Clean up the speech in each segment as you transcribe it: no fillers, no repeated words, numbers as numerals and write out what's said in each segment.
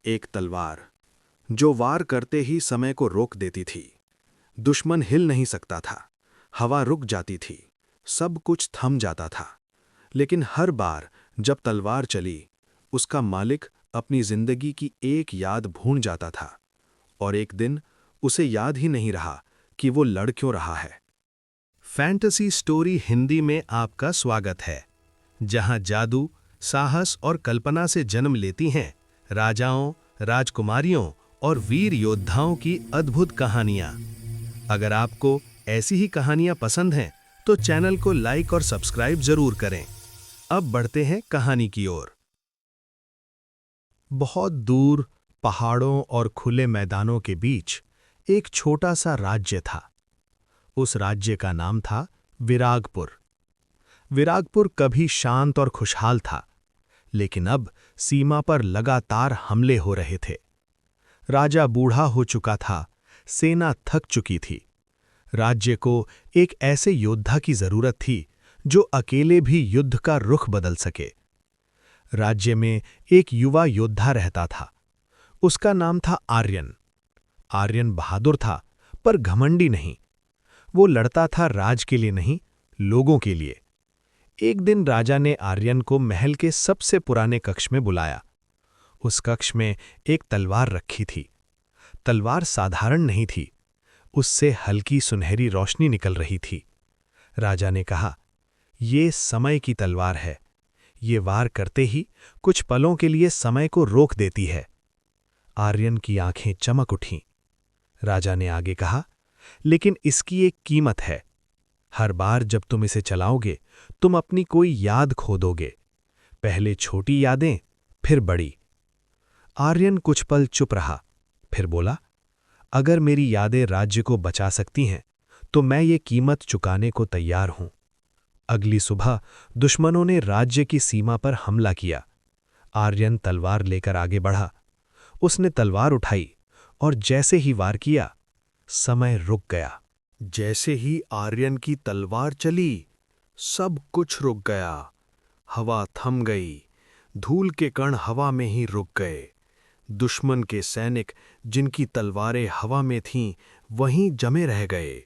एक तलवार जो वार करते ही समय को रोक देती थी। दुश्मन हिल नहीं सकता था, हवा रुक जाती थी, सब कुछ थम जाता था। लेकिन हर बार जब तलवार चली, उसका मालिक अपनी जिंदगी की एक याद भूल जाता था, और एक दिन उसे याद ही नहीं रहा कि वो लड़ क्यों रहा है। फैंटेसी स्टोरी हिंदी में आपका स्वागत है, जहां जादू, साहस और कल्पना से जन्म लेती हैं राजाओं, राजकुमारियों और वीर योद्धाओं की अद्भुत कहानियां। अगर आपको ऐसी ही कहानियां पसंद हैं, तो चैनल को लाइक और सब्सक्राइब जरूर करें। अब बढ़ते हैं कहानी की ओर। बहुत दूर पहाड़ों और खुले मैदानों के बीच एक छोटा सा राज्य था। उस राज्य का नाम था विरागपुर। विरागपुर कभी शांत और खुशहाल था, लेकिन अब सीमा पर लगातार हमले हो रहे थे। राजा बूढ़ा हो चुका था, सेना थक चुकी थी। राज्य को एक ऐसे योद्धा की जरूरत थी जो अकेले भी युद्ध का रुख बदल सके। राज्य में एक युवा योद्धा रहता था। उसका नाम था आर्यन। आर्यन बहादुर था, पर घमंडी नहीं। वो लड़ता था राज के लिए नहीं, लोगों के लिए। एक दिन राजा ने आर्यन को महल के सबसे पुराने कक्ष में बुलाया। उस कक्ष में एक तलवार रखी थी। तलवार साधारण नहीं थी, उससे हल्की सुनहरी रोशनी निकल रही थी। राजा ने कहा, "ये समय की तलवार है। ये वार करते ही कुछ पलों के लिए समय को रोक देती है।" आर्यन की आंखें चमक उठीं। राजा ने आगे कहा, "लेकिन इसकी एक कीमत है। हर बार जब तुम इसे चलाओगे, तुम अपनी कोई याद खो दोगे। पहले छोटी यादें, फिर बड़ी।" आर्यन कुछ पल चुप रहा, फिर बोला, "अगर मेरी यादें राज्य को बचा सकती हैं, तो मैं ये कीमत चुकाने को तैयार हूं।" अगली सुबह दुश्मनों ने राज्य की सीमा पर हमला किया। आर्यन तलवार लेकर आगे बढ़ा। उसने तलवार उठाई और जैसे ही वार किया, समय रुक गया। जैसे ही आर्यन की तलवार चली, सब कुछ रुक गया। हवा थम गई, धूल के कण हवा में ही रुक गए। दुश्मन के सैनिक जिनकी तलवारें हवा में थीं, वहीं जमे रह गए।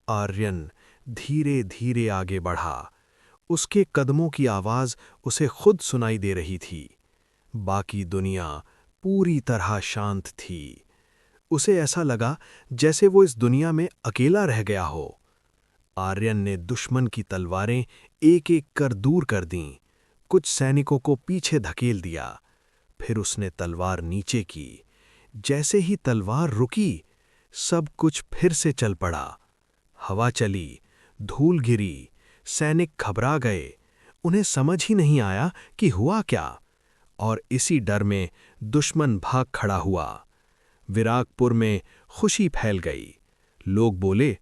आर्यन धीरे धीरे आगे बढ़ा। उसके कदमों की आवाज उसे खुद सुनाई दे रही थी। बाकी दुनिया पूरी तरह शांत थी। उसे ऐसा लगा जैसे वो इस दुनिया में अकेला रह गया हो। आर्यन ने दुश्मन की तलवारें एक-एक कर दूर कर दीं, कुछ सैनिकों को पीछे धकेल दिया। फिर उसने तलवार नीचे की। जैसे ही तलवार रुकी, सब कुछ फिर से चल पड़ा। हवा चली, धूल गिरी, सैनिक घबरा गए। उन्हें समझ ही नहीं आया कि हुआ क्या, और इसी डर में दुश्मन भाग खड़ा हुआ। विरागपुर में खुशी फैल गई। लोग बोले,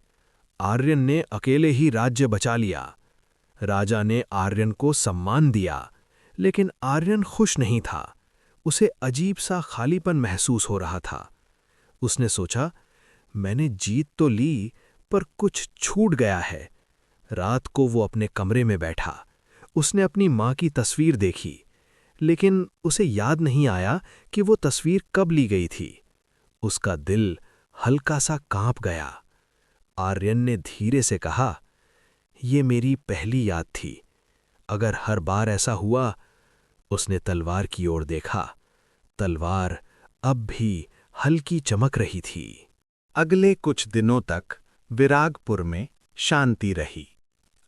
"आर्यन ने अकेले ही राज्य बचा लिया।" राजा ने आर्यन को सम्मान दिया, लेकिन आर्यन खुश नहीं था। उसे अजीब सा खालीपन महसूस हो रहा था। उसने सोचा, मैंने जीत तो ली, पर कुछ छूट गया है। रात को वो अपने कमरे में बैठा। उसने अपनी माँ की तस्वीर देखी, लेकिन उसे याद नहीं आया कि वो तस्वीर कब ली गई थी। उसका दिल हल्का सा कांप गया। आर्यन ने धीरे से कहा, "ये मेरी पहली याद थी। अगर हर बार ऐसा हुआ..." उसने तलवार की ओर देखा। तलवार अब भी हल्की चमक रही थी। अगले कुछ दिनों तक विरागपुर में शांति रही।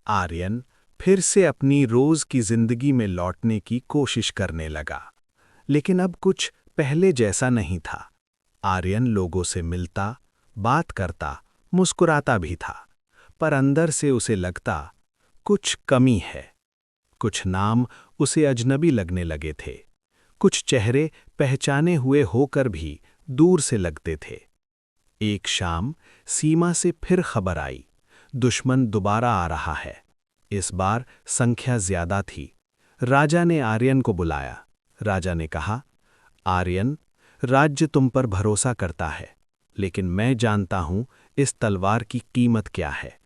आर्यन फिर से अपनी रोज की जिंदगी में लौटने की कोशिश करने लगा, लेकिन अब कुछ पहले जैसा नहीं था। आर्यन लोगों से मिलता, बात करता, मुस्कुराता भी था, पर अंदर से उसे लगता कुछ कमी है। कुछ नाम उसे अजनबी लगने लगे थे। कुछ चेहरे पहचाने हुए होकर भी दूर से लगते थे। एक शाम सीमा से फिर खबर आई, दुश्मन दोबारा आ रहा है। इस बार संख्या ज्यादा थी। राजा ने आर्यन को बुलाया। राजा ने कहा, "आर्यन, राज्य तुम पर भरोसा करता है, लेकिन मैं जानता हूं इस तलवार की कीमत क्या है।"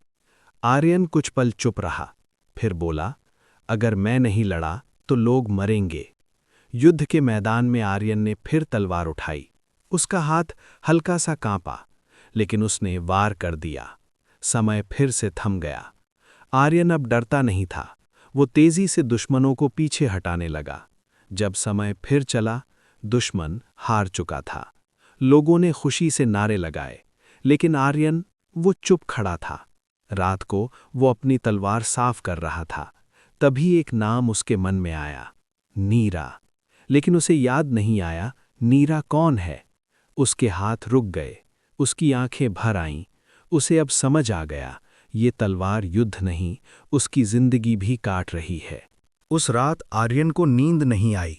आर्यन कुछ पल चुप रहा, फिर बोला, "अगर मैं नहीं लड़ा तो लोग मरेंगे। युद्ध के मैदान में आर्यन ने फिर तलवार उठाई। उसका हाथ हल्का सा कांपा, लेकिन उसने वार कर दिया। समय फिर से थम गया। आर्यन अब डरता नहीं था। वो तेजी से दुश्मनों को पीछे हटाने लगा। जब समय फिर चला, दुश्मन हार चुका था। लोगों ने खुशी से नारे लगाए, लेकिन आर्यन वो चुप खड़ा था। रात को वो अपनी तलवार साफ कर रहा था। तभी एक नाम उसके मन में आया, नीरा। लेकिन उसे याद नहीं आया नीरा कौन है। उसके हाथ रुक गए, उसकी आंखें भर आईं। उसे अब समझ आ गया, ये तलवार युद्ध नहीं, उसकी जिंदगी भी काट रही है। उस रात आर्यन को नींद नहीं आई।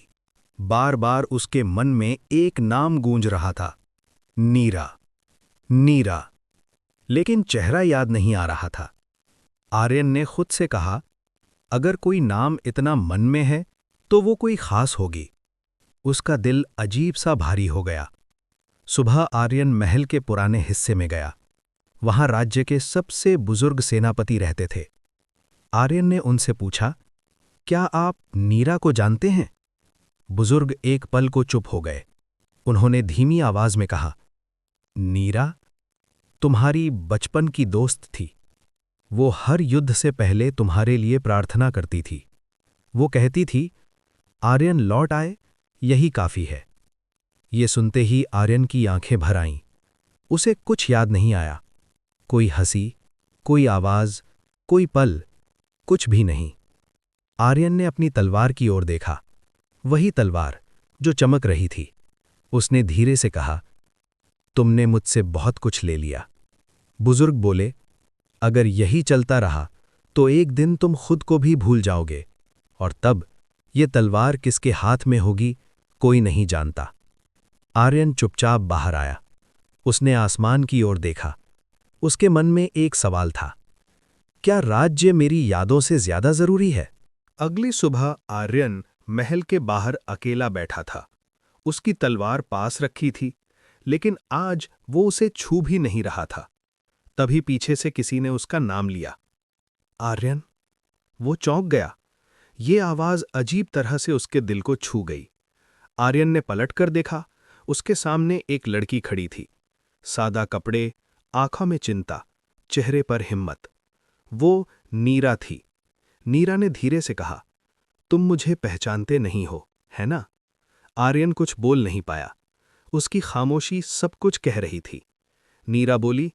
बार बार उसके मन में एक नाम गूंज रहा था, नीरा, नीरा। लेकिन चेहरा याद नहीं आ रहा था। आर्यन ने खुद से कहा, अगर कोई नाम इतना मन में है तो वो कोई खास होगी। उसका दिल अजीब सा भारी हो गया। सुबह आर्यन महल के पुराने हिस्से में गया। वहां राज्य के सबसे बुजुर्ग सेनापति रहते थे। आर्यन ने उनसे पूछा, क्या आप नीरा को जानते हैं? बुजुर्ग एक पल को चुप हो गए। उन्होंने धीमी आवाज में कहा, नीरा तुम्हारी बचपन की दोस्त थी। वो हर युद्ध से पहले तुम्हारे लिए प्रार्थना करती थी। वो कहती थी, आर्यन लौट आए, यही काफी है। ये सुनते ही आर्यन की आंखें भर आईं। उसे कुछ याद नहीं आया। कोई हंसी, कोई आवाज, कोई पल, कुछ भी नहीं। आर्यन ने अपनी तलवार की ओर देखा, वही तलवार जो चमक रही थी। उसने धीरे से कहा, तुमने मुझसे बहुत कुछ ले लिया। बुजुर्ग बोले, अगर यही चलता रहा तो एक दिन तुम खुद को भी भूल जाओगे, और तब ये तलवार किसके हाथ में होगी कोई नहीं जानता। आर्यन चुपचाप बाहर आया। उसने आसमान की ओर देखा। उसके मन में एक सवाल था, क्या राज्य मेरी यादों से ज्यादा जरूरी है? अगली सुबह आर्यन महल के बाहर अकेला बैठा था। उसकी तलवार पास रखी थी, लेकिन आज वो उसे छू भी नहीं रहा था। तभी पीछे से किसी ने उसका नाम लिया, आर्यन। वो चौंक गया। ये आवाज अजीब तरह से उसके दिल को छू गई। आर्यन ने पलटकर देखा। उसके सामने एक लड़की खड़ी थी। सादा कपड़े, आंखों में चिंता, चेहरे पर हिम्मत। वो नीरा थी। नीरा ने धीरे से कहा, तुम मुझे पहचानते नहीं हो, है ना? आर्यन कुछ बोल नहीं पाया। उसकी खामोशी सब कुछ कह रही थी। नीरा बोली,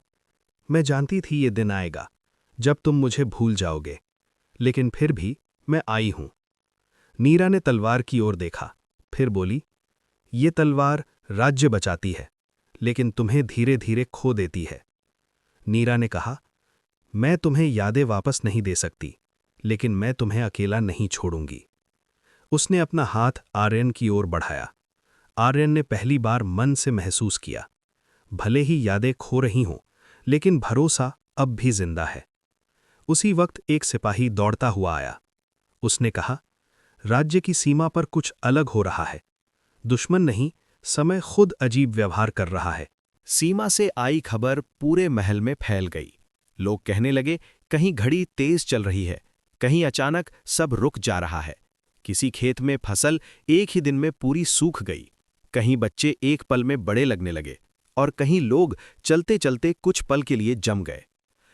मैं जानती थी ये दिन आएगा जब तुम मुझे भूल जाओगे, लेकिन फिर भी मैं आई हूं। नीरा ने तलवार की ओर देखा, फिर बोली, ये तलवार राज्य बचाती है, लेकिन तुम्हें धीरे धीरे खो देती है। नीरा ने कहा, मैं तुम्हें यादें वापस नहीं दे सकती, लेकिन मैं तुम्हें अकेला नहीं छोड़ूंगी। उसने अपना हाथ आर्यन की ओर बढ़ाया। आर्यन ने पहली बार मन से महसूस किया, भले ही यादें खो रही हों, लेकिन भरोसा अब भी जिंदा है। उसी वक्त एक सिपाही दौड़ता हुआ आया। उसने कहा, राज्य की सीमा पर कुछ अलग हो रहा है। दुश्मन नहीं, समय खुद अजीब व्यवहार कर रहा है। सीमा से आई खबर पूरे महल में फैल गई। लोग कहने लगे, कहीं घड़ी तेज चल रही है, कहीं अचानक सब रुक जा रहा है। किसी खेत में फसल एक ही दिन में पूरी सूख गई, कहीं बच्चे एक पल में बड़े लगने लगे, और कहीं लोग चलते चलते कुछ पल के लिए जम गए।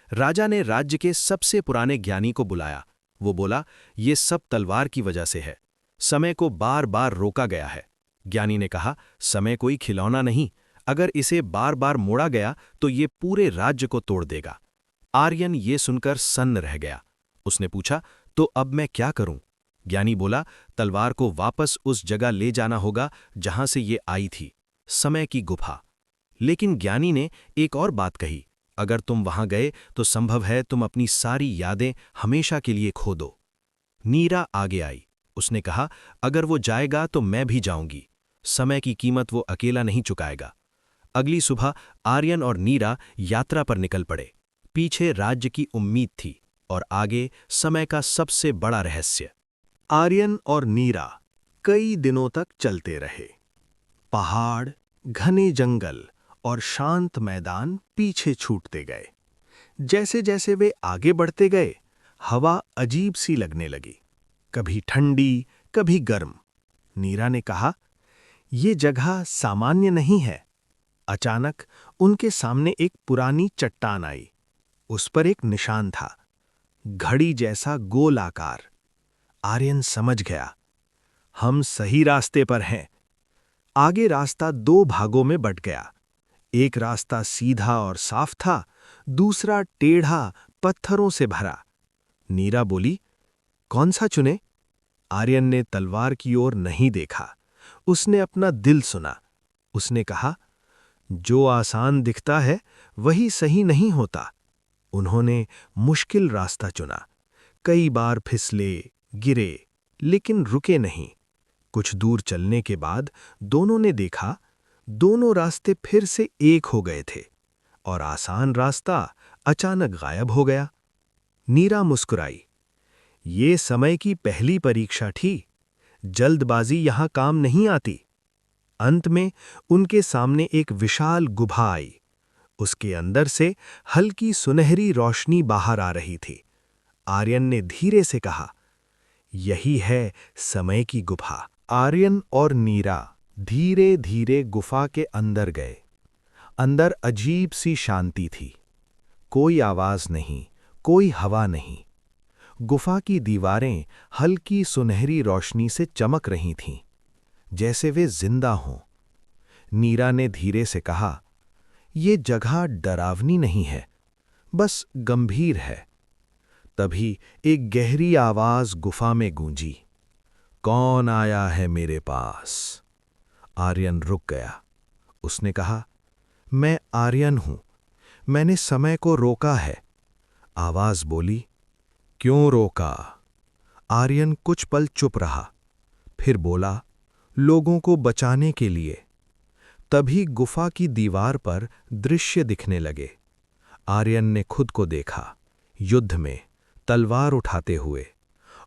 राजा ने राज्य के सबसे पुराने ज्ञानी को बुलाया। वो बोला, ये सब तलवार की वजह से है। समय को बार बार रोका गया है। ज्ञानी ने कहा, समय कोई खिलौना नहीं, अगर इसे बार बार मोड़ा गया तो ये पूरे राज्य को तोड़ देगा। आर्यन ये सुनकर सन्न रह गया। उसने पूछा, तो अब मैं क्या करूं? ज्ञानी बोला, तलवार को वापस उस जगह ले जाना होगा जहां से ये आई थी, समय की गुफा। लेकिन ज्ञानी ने एक और बात कही, अगर तुम वहां गए तो संभव है तुम अपनी सारी यादें हमेशा के लिए खो दो। नीरा आगे आई। उसने कहा, अगर वो जाएगा तो मैं भी जाऊंगी। समय की कीमत वो अकेला नहीं चुकाएगा। अगली सुबह आर्यन और नीरा यात्रा पर निकल पड़े। पीछे राज्य की उम्मीद थी और आगे समय का सबसे बड़ा रहस्य। आर्यन और नीरा कई दिनों तक चलते रहे। पहाड़, घने जंगल और शांत मैदान पीछे छूटते गए। जैसे जैसे वे आगे बढ़ते गए, हवा अजीब सी लगने लगी, कभी ठंडी, कभी गर्म। नीरा ने कहा, ये जगह सामान्य नहीं है। अचानक उनके सामने एक पुरानी चट्टान आई। उस पर एक निशान था, घड़ी जैसा गोल आकार। आर्यन समझ गया, हम सही रास्ते पर हैं। आगे रास्ता दो भागों में बंट गया। एक रास्ता सीधा और साफ था, दूसरा टेढ़ा, पत्थरों से भरा। नीरा बोली, कौन सा चुने? आर्यन ने तलवार की ओर नहीं देखा, उसने अपना दिल सुना। उसने कहा, जो आसान दिखता है वही सही नहीं होता। उन्होंने मुश्किल रास्ता चुना। कई बार फिसले, गिरे, लेकिन रुके नहीं। कुछ दूर चलने के बाद दोनों ने देखा, दोनों रास्ते फिर से एक हो गए थे और आसान रास्ता अचानक गायब हो गया। नीरा मुस्कुराई। ये समय की पहली परीक्षा थी। जल्दबाजी यहां काम नहीं आती। अंत में उनके सामने एक विशाल गुफा आई। उसके अंदर से हल्की सुनहरी रोशनी बाहर आ रही थी। आर्यन ने धीरे से कहा, यही है समय की गुफा। आर्यन और नीरा धीरे धीरे गुफा के अंदर गए। अंदर अजीब सी शांति थी। कोई आवाज नहीं, कोई हवा नहीं। गुफा की दीवारें हल्की सुनहरी रोशनी से चमक रही थीं, जैसे वे जिंदा हों। नीरा ने धीरे से कहा, ये जगह डरावनी नहीं है, बस गंभीर है। तभी एक गहरी आवाज गुफा में गूंजी, कौन आया है मेरे पास? आर्यन रुक गया। उसने कहा, मैं आर्यन हूं, मैंने समय को रोका है। आवाज बोली, क्यों रोका? आर्यन कुछ पल चुप रहा, फिर बोला, लोगों को बचाने के लिए। तभी गुफा की दीवार पर दृश्य दिखने लगे। आर्यन ने खुद को देखा, युद्ध में, तलवार उठाते हुए,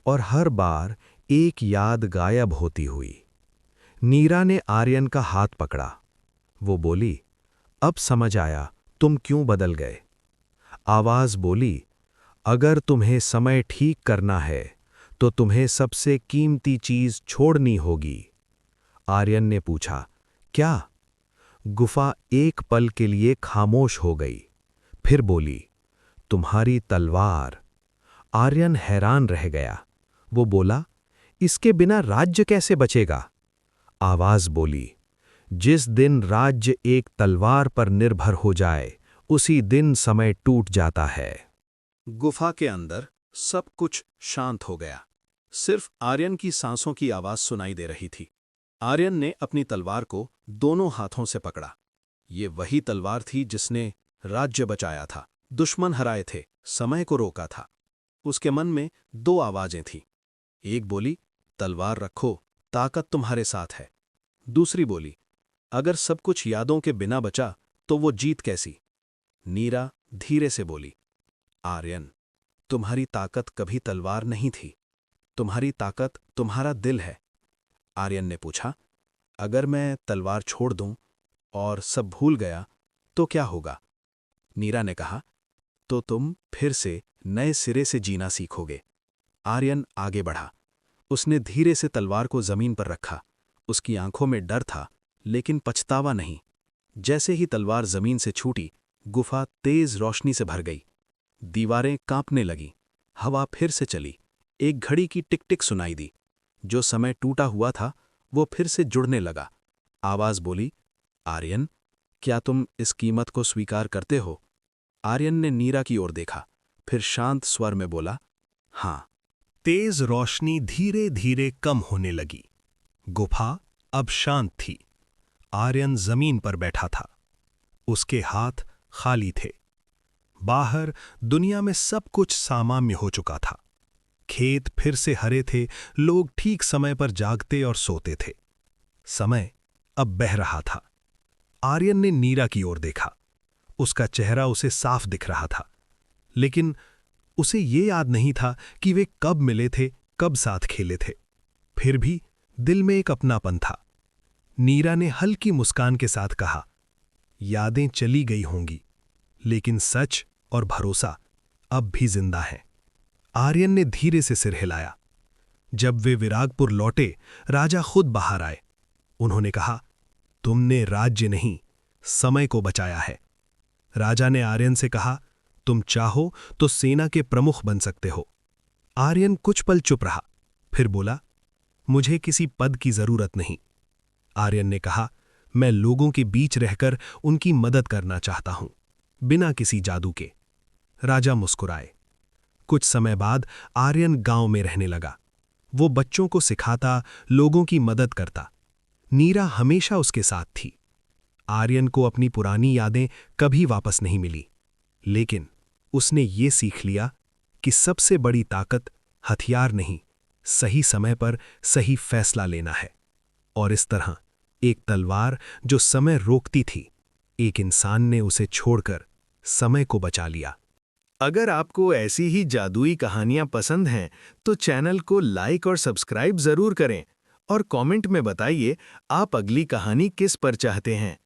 और हर बार एक याद गायब होती हुई। नीरा ने आर्यन का हाथ पकड़ा। वो बोली, अब समझ आया तुम क्यों बदल गए। आवाज बोली, अगर तुम्हें समय ठीक करना है तो तुम्हें सबसे कीमती चीज छोड़नी होगी। आर्यन ने पूछा, क्या? गुफा एक पल के लिए खामोश हो गई, फिर बोली, तुम्हारी तलवार। आर्यन हैरान रह गया। वो बोला, इसके बिना राज्य कैसे बचेगा? आवाज बोली, जिस दिन राज्य एक तलवार पर निर्भर हो जाए, उसी दिन समय टूट जाता है। गुफा के अंदर सब कुछ शांत हो गया। सिर्फ आर्यन की सांसों की आवाज सुनाई दे रही थी। आर्यन ने अपनी तलवार को दोनों हाथों से पकड़ा। ये वही तलवार थी जिसने राज्य बचाया था, दुश्मन हराए थे, समय को रोका था। उसके मन में दो आवाजें थीं। एक बोली, तलवार रखो, ताकत तुम्हारे साथ है। दूसरी बोली, अगर सब कुछ यादों के बिना बचा तो वो जीत कैसी? नीरा धीरे से बोली, आर्यन, तुम्हारी ताकत कभी तलवार नहीं थी, तुम्हारी ताकत तुम्हारा दिल है। आर्यन ने पूछा, अगर मैं तलवार छोड़ दूं और सब भूल गया तो क्या होगा? नीरा ने कहा, तो तुम फिर से नए सिरे से जीना सीखोगे। आर्यन आगे बढ़ा। उसने धीरे से तलवार को जमीन पर रखा। उसकी आंखों में डर था, लेकिन पछतावा नहीं। जैसे ही तलवार जमीन से छूटी, गुफा तेज रोशनी से भर गई। दीवारें कांपने लगीं। हवा फिर से चली। एक घड़ी की टिक टिक सुनाई दी। जो समय टूटा हुआ था वो फिर से जुड़ने लगा। आवाज बोली, आर्यन, क्या तुम इस कीमत को स्वीकार करते हो? आर्यन ने नीरा की ओर देखा, फिर शांत स्वर में बोला, हाँ। तेज रोशनी धीरे धीरे कम होने लगी। गुफा अब शांत थी। आर्यन जमीन पर बैठा था। उसके हाथ खाली थे। बाहर दुनिया में सब कुछ सामान्य हो चुका था। खेत फिर से हरे थे, लोग ठीक समय पर जागते और सोते थे। समय अब बह रहा था। आर्यन ने नीरा की ओर देखा। उसका चेहरा उसे साफ दिख रहा था, लेकिन उसे ये याद नहीं था कि वे कब मिले थे, कब साथ खेले थे। फिर भी दिल में एक अपनापन था। नीरा ने हल्की मुस्कान के साथ कहा, यादें चली गई होंगी, लेकिन सच और भरोसा अब भी जिंदा हैं। आर्यन ने धीरे से सिर हिलाया। जब वे विरागपुर लौटे, राजा खुद बाहर आए। उन्होंने कहा, तुमने राज्य नहीं, समय को बचाया है। राजा ने आर्यन से कहा, तुम चाहो तो सेना के प्रमुख बन सकते हो। आर्यन कुछ पल चुप रहा, फिर बोला, मुझे किसी पद की जरूरत नहीं। आर्यन ने कहा, मैं लोगों के बीच रहकर उनकी मदद करना चाहता हूं, बिना किसी जादू के। राजा मुस्कुराए। कुछ समय बाद आर्यन गांव में रहने लगा। वो बच्चों को सिखाता, लोगों की मदद करता। नीरा हमेशा उसके साथ थी। आर्यन को अपनी पुरानी यादें कभी वापस नहीं मिली, लेकिन उसने ये सीख लिया कि सबसे बड़ी ताकत हथियार नहीं, सही समय पर सही फैसला लेना है। और इस तरह एक तलवार जो समय रोकती थी, एक इंसान ने उसे छोड़कर समय को बचा लिया। अगर आपको ऐसी ही जादुई कहानियां पसंद हैं तो चैनल को लाइक और सब्सक्राइब जरूर करें और कमेंट में बताइए आप अगली कहानी किस पर चाहते हैं।